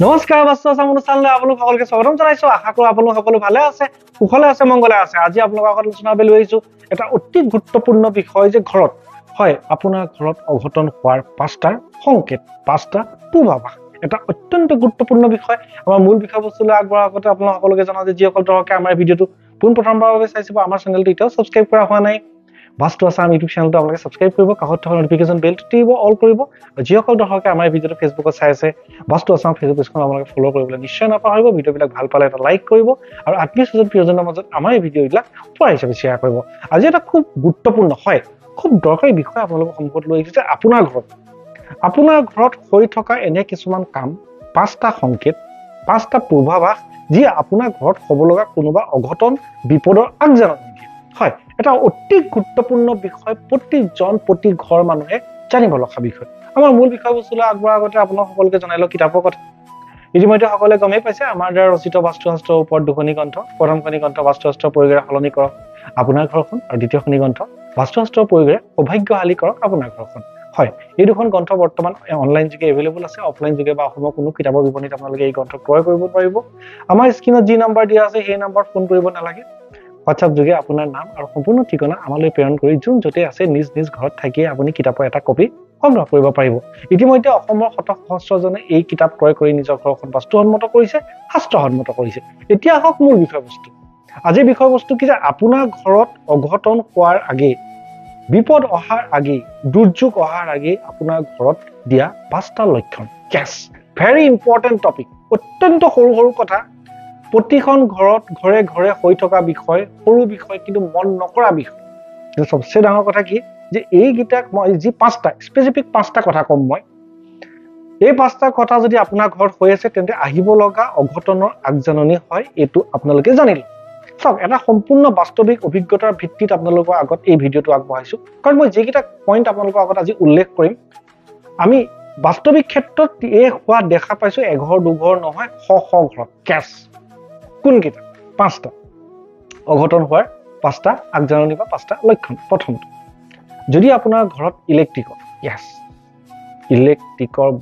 নমস্কাৰ বাস্তু অনুষ্ঠানলৈ আপোনালোক সকলোকে স্বাগতম জনাইছো। আশা কৰোঁ আপোনালোক সকলো ভালে আছে, কুশলে আছে, মংগলে আছে। আজি আপোনালোকৰ আগত আলোচনা লৈ আহিছো এটা অতি গুৰুত্বপূৰ্ণ বিষয় যে ঘৰত হয় আপোনাৰ ঘৰত অঘটন হোৱাৰ 5টা সংকেত, 5টা পূৰ্বাভাস। এটা অত্যন্ত গুৰুত্বপূৰ্ণ বিষয়। আমাৰ মূল বিষয়বস্তুলৈ আগবঢ়াৰ আগতে আপোনালোক সকলোকে জনাও যে যিসকল দৰ্শকে আমাৰ ভিডিঅ'টো পোনপ্ৰথমবাৰৰ বাবে চাইছে বা আমাৰ চেনেলটো এতিয়াও ছাবস্ক্ৰাইব কৰা হোৱা নাই, বাস্তু আছাম ইউটিউব চেনেলটো আপোনালোকে ছাবস্ক্ৰাইব কৰিব, কাষত থকা নটিফিকেশ্যন বেলটো টিপিব, অল কৰিব। যিসকল দৰ্শকে আমাৰ ভিডিঅ'টো ফেচবুকত চাই আছে, বাস্তু আছাম ফেচবুক পেজখন আপোনালোকে ফ'ল' কৰিবলৈ নিশ্চয় নাপাহৰিব। ভিডিঅ'বিলাক ভাল পালে এটা লাইক কৰিব আৰু আত্মীয় স্বজন প্ৰিয়জনৰ মাজত আমাৰ এই ভিডিঅ'বিলাক উপহাৰ হিচাপে শ্বেয়াৰ কৰিব। আজি এটা খুব গুৰুত্বপূৰ্ণ হয়, খুব দৰকাৰী বিষয় আপোনালোকৰ সন্মুখত লৈ আহিছে যে আপোনাৰ ঘৰত হৈ থকা এনে কিছুমান কাম, 5টা সংকেত, 5টা পূৰ্বাভাস, যি আপোনাৰ ঘৰত হ'ব লগা কোনোবা অঘটন বিপদৰ আগজাননী দিয়ে। হয়, এটা অতি গুৰুত্বপূৰ্ণ বিষয়, প্ৰতি ঘৰ মানুহে জানিব লগা বিষয়। আমাৰ মূল বিষয়বস্তুলৈ আগবঢ়াৰ আগতে আপোনাক সকলোকে জনাই লওঁ কিতাপৰ কথা। ইতিমধ্যে সকলোৱে গমেই পাইছে আমাৰ দ্বাৰা ৰচিত বাস্তুশাস্ত্ৰৰ ওপৰত 2খনি গ্ৰন্থ। প্ৰথমখনি গ্ৰন্থ বাস্তুশাস্ত্ৰৰ পৰিৱেশ সলনি কৰক আপোনাৰ ঘৰখন, আৰু দ্বিতীয়খনি গ্ৰন্থ বাস্তুশাস্ত্ৰৰ পৰিৱেশ সৌভাগ্যশালী কৰক আপোনাৰ ঘৰখন। হয়, এই দুখন গ্ৰন্থ বৰ্তমান অনলাইন যোগে এভেইলেবল আছে। অফলাইন যোগে বা অসমৰ কোনো কিতাপৰ বিপণীত আপোনালোকে এই গ্ৰন্থ ক্ৰয় কৰিব পাৰিব। আমাৰ স্ক্ৰীনত যি নম্বৰ দিয়া আছে সেই নম্বৰত ফোন কৰিব নালাগে। হোৱাটছআপ যোগে আপোনাৰ নাম আৰু সম্পূৰ্ণ ঠিকনা আমালৈ প্ৰেৰণ কৰি যোন য'তে আছে নিজ ঘৰত থাকিয়ে আপুনি কিতাপৰ এটা কপি সংগ্ৰহ কৰিব পাৰিব। ইতিমধ্যে অসমৰ শত সহস্ৰজনে এই কিতাপ ক্ৰয় কৰি নিজৰ ঘৰখন বাস্তুসন্মত কৰিছে, শাস্ত্ৰসন্মত কৰিছে। এতিয়া আহক মূল বিষয়বস্তু। আজিৰ বিষয়বস্তু কি যে আপোনাৰ ঘৰত অঘটন হোৱাৰ আগেই, বিপদ অহাৰ আগেই, দুৰ্যোগ অহাৰ আগেই আপোনাৰ ঘৰত দিয়া 5টা লক্ষণ। Case, very important topic. অত্যন্ত সৰু কথা, প্ৰতিখন ঘৰে ঘৰে হৈ থকা বিষয়, সৰু বিষয় কিন্তু মন নকৰা বিষয়। কিন্তু সবচে ডাঙৰ কথা কি যে এইকেইটাক মই যি 5টা স্পেচিফিক 5টা কথা কম, মই এই 5টা কথা যদি আপোনাৰ ঘৰত হৈ আছে তেন্তে আহিব লগা অঘটনৰ আগজাননী হয়, এইটো আপোনালোকে জানিলে। চাওক, এটা সম্পূৰ্ণ বাস্তৱিক অভিজ্ঞতাৰ ভিত্তিত আপোনালোকৰ আগত এই ভিডিঅ'টো আগবঢ়াইছো। কাৰণ মই যিকেইটা পইণ্ট আপোনালোকৰ আগত আজি উল্লেখ কৰিম, আমি বাস্তৱিক ক্ষেত্ৰত এই হোৱা দেখা পাইছো, এঘৰ দুঘৰ নহয়, শ ঘৰত। কেছ, কোনকেইটা? 5টা অঘটন হোৱাৰ 5টা আগজাননী বা 5টা লক্ষণ। প্ৰথমটো, যদি আপোনাৰ ঘৰত ইলেক্ট্ৰিকৰ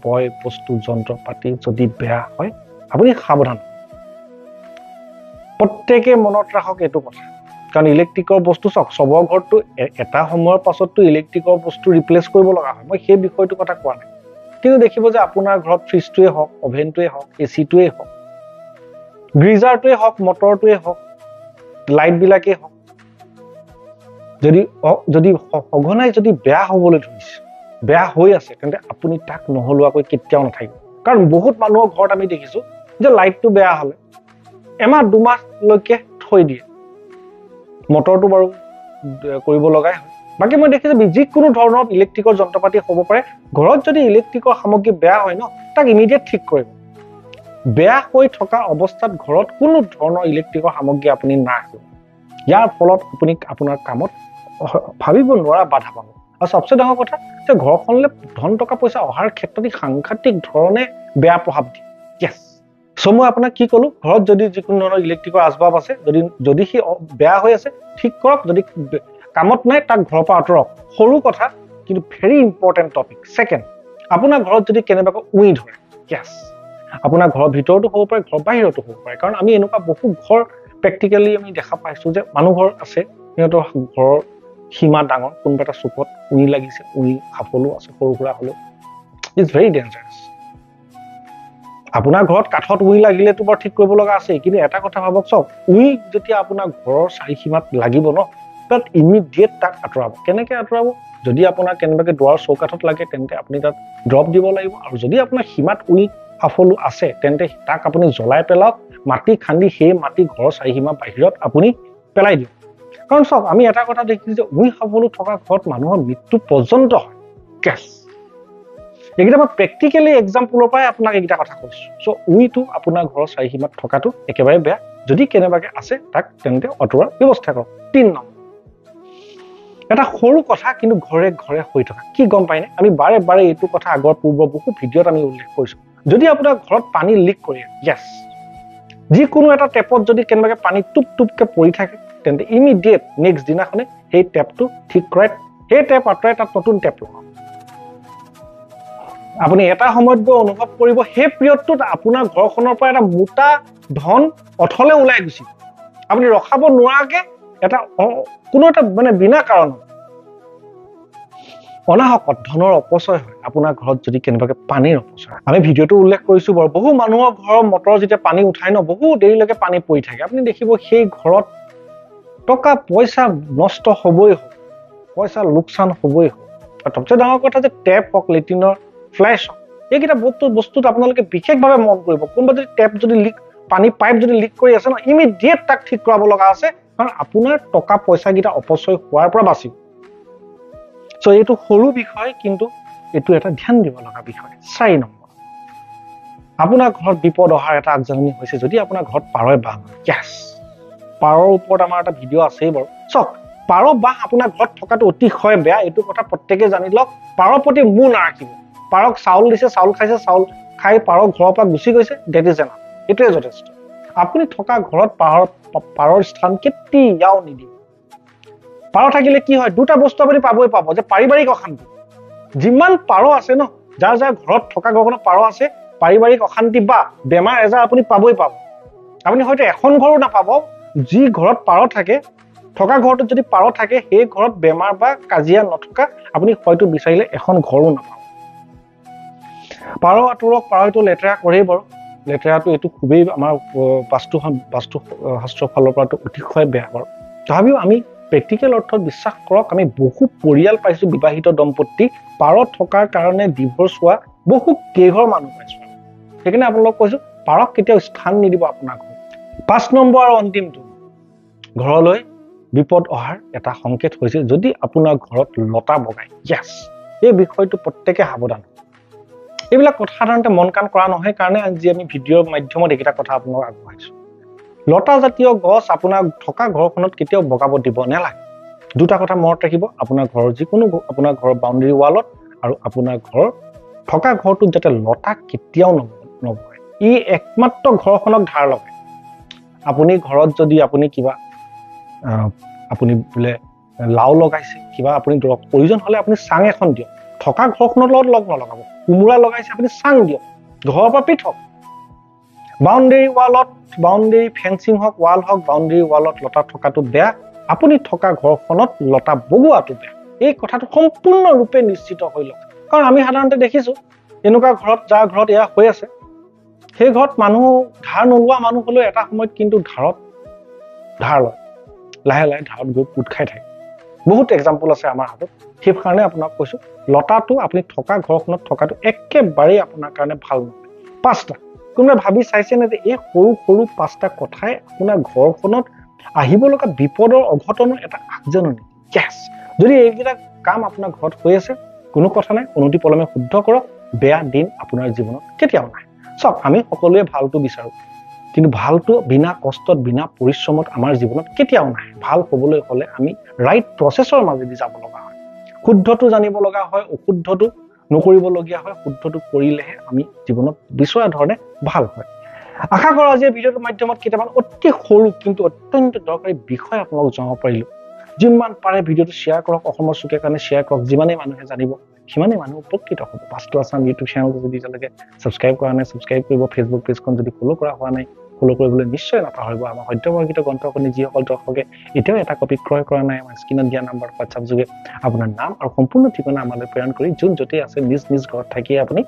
বয় বস্তু যন্ত্ৰ পাতি যদি বেয়া হয়, আপুনি সাৱধান। প্ৰত্যেকে মনত ৰাখক এইটো কথা, কাৰণ ইলেক্ট্ৰিকৰ বস্তু চাওক, চবৰ ঘৰতটো এটা সময়ৰ পাছততো ইলেক্ট্ৰিকৰ বস্তু ৰিপ্লেচ কৰিব লগা হয়। মই সেই বিষয়টো কথা কোৱা নাই, কিন্তু দেখিব যে আপোনাৰ ঘৰত ফ্ৰিজটোৱে হওক, অভেনটোৱে হওক, এচিটোৱে হওক, গ্ৰিজাৰটোৱে হওক, মটৰটোৱে হওক, লাইটবিলাকেই হওক, যদি সঘনাই যদি বেয়া হ'বলৈ ধৰিছে, বেয়া হৈ আছে, তেন্তে আপুনি তাক নহলোৱাকৈ কেতিয়াও নাথাকিব। কাৰণ বহুত মানুহৰ ঘৰত আমি দেখিছো যে লাইটটো বেয়া হলে এমাহ দুমাহলৈকে থৈ দিয়ে, মটৰটো বাৰু কৰিব লগাই হয়। বাকী মই দেখিছো যিকোনো ধৰণৰ ইলেক্ট্ৰিকৰ যন্ত্ৰ পাতি হ'ব পাৰে, ঘৰত যদি ইলেক্ট্ৰিকৰ সামগ্ৰী বেয়া হয় ন, তাক ইমিডিয়েট ঠিক কৰিব। বেয়া হৈ থকা অৱস্থাত ঘৰত কোনো ধৰণৰ ইলেক্ট্ৰিকৰ সামগ্ৰী আপুনি নাৰাখিব। ইয়াৰ ফলত আপুনি আপোনাৰ কামত ভাবিব নোৱাৰা বাধা পাব। আৰু সবচে ডাঙৰ কথা যে ঘৰখনলৈ ধন টকা পইচা অহাৰ ক্ষেত্ৰত সাংঘাতিক ধৰণে বেয়া প্ৰভাৱ দিয়ে। ইয়েছ, চ' মই আপোনাক কি ক'লো, ঘৰত যদি যিকোনো ধৰণৰ ইলেক্ট্ৰিকৰ আচবাব আছে, যদি সি বেয়া হৈ আছে ঠিক কৰক, যদি কামত নাই তাক ঘৰৰ পৰা আঁতৰক। সৰু কথা কিন্তু ভেৰি ইম্পৰ্টেণ্ট টপিক। ছেকেণ্ড, আপোনাৰ ঘৰত যদি কেনেবাকৈ উই ধৰে, ইয়েছ, আপোনাৰ ঘৰৰ ভিতৰতো হ'ব পাৰে, ঘৰৰ বাহিৰতো হ'ব পাৰে। কাৰণ আমি এনেকুৱা বহু ঘৰ প্ৰেক্টিকেলি আমি দেখা পাইছো যে মানুহ ঘৰ আছে, সিহঁতৰ ঘৰৰ সীমা ডাঙৰ, কোনোবা এটা চুকত উই লাগিছে, উই সাফলো আছে সৰু সুৰা হ'লেও, ইটছ ভেৰি ডেঞ্জাৰাছ। আপোনাৰ ঘৰত কাঠত উই লাগিলেতো বাৰু ঠিক কৰিব লগা আছেই, কিন্তু এটা কথা ভাবক, চাওক, উই যেতিয়া আপোনাৰ ঘৰৰ চাৰিসীমাত লাগিব ন, তাত ইমিডিয়েট তাক আঁতৰাব। কেনেকৈ আঁতৰাব? যদি আপোনাৰ কেনেবাকৈ দুৱাৰৰ চৌকাঠত লাগে তেন্তে আপুনি তাত ড্ৰপ দিব লাগিব, আৰু যদি আপোনাৰ সীমাত উই সাফলো আছে তেন্তে তাক আপুনি জ্বলাই পেলাওক, মাটি খান্দি সেই মাটি ঘৰৰ চাৰিসীমা বাহিৰত আপুনি পেলাই দিয়ক। কাৰণ চাওক, আমি এটা কথা দেখিছো যে উই সাফলো থকা ঘৰত মানুহৰ মৃত্যু পৰ্যন্ত হয়। কেছ, এইকেইটা মই প্ৰেক্টিকেলি এক্সাম্পলৰ পৰাই আপোনাক এইকেইটা কথা কৈছো। চ' উইটো আপোনাৰ ঘৰৰ চাৰিসীমাত থকাটো একেবাৰে বেয়া। যদি কেনেবাকৈ আছে তাক তেন্তে আঁতৰোৱাৰ ব্যৱস্থা কৰক। 3 নম্বৰ, এটা সৰু কথা কিন্তু ঘৰে ঘৰে হৈ থকা, কি গম পায়নে? আমি বাৰে বাৰে এইটো কথা আগৰ পূৰ্ব বহু ভিডিঅ'ত আমি উল্লেখ কৰিছো। যদি আপোনাৰ ঘৰত পানী লিক কৰে, ইয়েছ, যিকোনো এটা টেপত যদি কেনেবাকৈ পানী টুপকে পৰি থাকে, তেন্তে ইমিডিয়েট নেক্সট দিনাখনে সেই টেপটো ঠিক কৰাই, সেই টেপ আঁতৰাই তাত নতুন টেপ লগাওক। আপুনি এটা সময়ত গৈ অনুভৱ কৰিব সেই পিৰিয়ডটোত আপোনাৰ ঘৰখনৰ পৰা এটা মোটা ধন অথলে ওলাই গুচি আপুনি ৰখাব নোৱাৰাকে এটা কোনো এটা মানে বিনা কাৰণত অনাহকত ধনৰ অপচয় হয় আপোনাৰ ঘৰত যদি কেনেবাকে পানীৰ অপচয় হয়। আমি ভিডিঅ'টো উল্লেখ কৰিছো বাৰু বহু মানুহৰ ঘৰৰ মটৰ যেতিয়া পানী উঠাই ন বহু দেৰিলৈকে পানী পৰি থাকে আপুনি দেখিব সেই ঘৰত টকা পইচা নষ্ট হ'বই হ'ব পইচা লোকচান হ'বই হ'ব আৰু সবচে ডাঙৰ কথা যে টেপ হওক লেট্ৰিনৰ ফ্লেছ হওক এইকেইটা বস্তুত আপোনালোকে বিশেষভাৱে মন কৰিব কোনোবা যদি টেপ যদি লিক পানী পাইপ যদি লিক কৰি আছে ন ইমিডিয়েট তাক ঠিক কৰাব লগা আছে কাৰণ আপোনাৰ টকা পইচাকেইটা অপচয় হোৱাৰ পৰা বাচিব সো এইটো সৰু বিষয় কিন্তু এইটো এটা ধ্যান দিব লগা বিষয় 4 নম্বৰ আপোনাৰ ঘৰত বিপদ অহাৰ এটা আগজাননী হৈছে যদি আপোনাৰ ঘৰত পাৰই বাহ yes পাৰৰ ওপৰত আমাৰ এটা ভিডিঅ' আছেই বাৰু চক পাৰ বাহ আপোনাৰ ঘৰত থকাটো অতিশয় বেয়া এইটো কথা প্ৰত্যেকে জানি লওক পাৰৰ প্ৰতি মুহ নাৰাখিব পাৰক চাউল দিছে চাউল খাইছে চাউল খাই পাৰ ঘৰৰ পৰা গুচি গৈছে ডেট ইজ এনাফ এইটোৱে যথেষ্ট আপুনি থকা ঘৰত পাৰৰ স্থান কেতিয়াও নিদিব পাৰ থাকিলে কি হয় দুটা বস্তু আপুনি পাবই পাব যে পাৰিবাৰিক অশান্তি যিমান পাৰ আছে ন যাৰ যাৰ ঘৰত থকা ঘৰখনত পাৰ আছে পাৰিবাৰিক অশান্তি বা বেমাৰ এজাৰ আপুনি পাবই পাব আপুনি হয়তো এখন ঘৰো নাপাব যি ঘৰত পাৰ থাকে থকা ঘৰটোত যদি পাৰ থাকে সেই ঘৰত বেমাৰ বা কাজিয়া নথকা আপুনি হয়তো বিচাৰিলে এখন ঘৰো নাপাব পাৰ আঁতৰক পাৰটো লেতেৰা কৰেই বাৰু লেতেৰাটো এইটো খুবেই আমাৰ বাস্তু শাস্ত্ৰৰ ফালৰ পৰাটো অতিশয় বেয়া বাৰু তথাপিও আমি প্ৰেক্টিকেল অৰ্থত বিশ্বাস কৰক আমি বহু পৰিয়াল পাইছো বিবাহিত দম্পতি পাৰত থকাৰ কাৰণে ডিভোৰ্চ হোৱা বহু কেইঘৰ মানুহ পাইছো সেইকাৰণে আপোনালোক কৈছো পাৰক কেতিয়াও স্থান নিদিব আপোনাৰ ঘৰত 5 নম্বৰ আৰু অন্তিমটো ঘৰলৈ বিপদ অহাৰ এটা সংকেত হৈছে যদি আপোনাৰ ঘৰত লতা বগায় yes এই বিষয়টো প্ৰত্যেকে সাৱধান এইবিলাক কথা সাধাৰণতে মন কাণ কৰা নহয় কাৰণে আজি আমি ভিডিঅ'ৰ মাধ্যমত এইকেইটা কথা আপোনাক আগবঢ়াইছো লতা জাতীয় গছ আপোনাৰ থকা ঘৰখনত কেতিয়াও বগাব দিব নালাগে দুটা কথা মনত ৰাখিব আপোনাৰ ঘৰৰ যিকোনো আপোনাৰ ঘৰৰ বাউণ্ডাৰী ৱালত আৰু আপোনাৰ ঘৰ থকা ঘৰটোত যাতে লতা কেতিয়াও নবগায় ই একমাত্ৰ ঘৰখনক ধাৰ লগায় আপুনি ঘৰত যদি আপুনি কিবা আপুনি বোলে লাও লগাইছে কিবা আপুনি প্ৰয়োজন হলে আপুনি চাং এখন দিয়ক থকা ঘৰখনৰ লগত লগ নলগাব কোমোৰা লগাইছে আপুনি চাং দিয়ক ঘৰৰ পৰা পৃথক বাউণ্ডাৰী ৱালত বাউণ্ডাৰী ফেন্সিং হওক ৱাল হওক বাউণ্ডাৰী ৱালত লতা থকাটো বেয়া আপুনি থকা ঘৰখনত লতা বগোৱাটো বেয়া এই কথাটো সম্পূৰ্ণৰূপে নিশ্চিত হৈ লওক কাৰণ আমি সাধাৰণতে দেখিছো এনেকুৱা ঘৰত যাৰ ঘৰত এয়া হৈ আছে সেই ঘৰত মানুহ ধাৰ নোলোৱা মানুহ হলেও এটা সময়ত কিন্তু ধাৰ লয় লাহে লাহে ধাৰত গৈ পুত খাই থাকে বহুত এক্সাম্পল আছে আমাৰ হাতত সেইকাৰণে আপোনাক কৈছো লতাটো আপুনি থকা ঘৰখনত থকাটো একেবাৰেই আপোনাৰ কাৰণে ভাল নহয় 5টা কোনোবাই ভাবি চাইছে নে যে এই সৰু সৰু 5টা কথাই আপোনাৰ ঘৰখনত আহিব লগা বিপদৰ অঘটনৰ এটা আগজাননী yes যদি এইকেইটা কাম আপোনাৰ ঘৰত হৈ আছে কোনো কথা নাই অনুতি পলমে শুদ্ধ কৰক বেয়া দিন আপোনাৰ জীৱনত কেতিয়াও নাই সব আমি সকলোৱে ভালটো বিচাৰো কিন্তু ভালটো বিনা কষ্টত বিনা পৰিশ্ৰমত আমাৰ জীৱনত কেতিয়াও নাই ভাল হ'বলৈ হলে আমি ৰাইট প্ৰচেছৰ মাজেদি যাব লগা হয় শুদ্ধটো জানিব লগা হয় অশুদ্ধটো নকৰিবলগীয়া হয় শুদ্ধটো কৰিলেহে আমি জীৱনত বিচৰা ধৰণে ভাল হয় আশা কৰোঁ আজি ভিডিঅ'টোৰ মাধ্যমত কেইটামান অতি সৰু কিন্তু অত্যন্ত দৰকাৰী বিষয় আপোনালোক জনাব পাৰিলো যিমান পাৰে ভিডিঅ'টো শ্বেয়াৰ কৰক অসমৰ চুকে কাৰণে শ্বেয়াৰ কৰক যিমানেই মানুহে জানিব সিমানেই মানুহ উপকৃত হ'ব বাস্তু আছাম ইউটিউব চেনেলটো যদি এতিয়ালৈকে ছাবস্ক্ৰাইব কৰা নাই ছাবস্ক্ৰাইব কৰিব ফেচবুক পেজখন যদি ফ'ল' কৰা হোৱা নাই ফ'ল' কৰিবলৈ নিশ্চয় নাপাহৰিব আমাৰ সত্যবৰ্গিত গ্ৰন্থখনি যিসকল দৰ্শকে এতিয়াও এটা কপি ক্ৰয় কৰা নাই আমাৰ স্ক্ৰীণত দিয়া নাম্বাৰ হোৱাটছআপ যোগে আপোনাৰ নাম আৰু সম্পূৰ্ণ ঠিকনা আমালৈ প্ৰেৰণ কৰি যোন য'তেই আছে নিজ ঘৰত থাকিয়ে আপুনি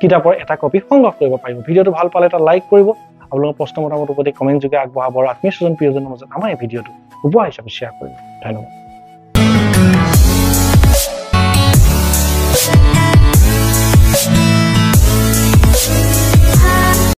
কিতাপৰ এটা কপি সংগ্ৰহ কৰিব পাৰিব ভিডিঅ'টো ভাল পালে এটা লাইক কৰিব আপোনালোকৰ প্ৰশ্ন মতামত উপদেশ কমেণ্ট যোগে আগবঢ়াব আৰু আত্মীয় স্বজন প্ৰিয়জনৰ মাজত আমাৰ এই ভিডিঅ'টো উপহাৰ হিচাপে শ্বেয়াৰ কৰিব ধন্যবাদ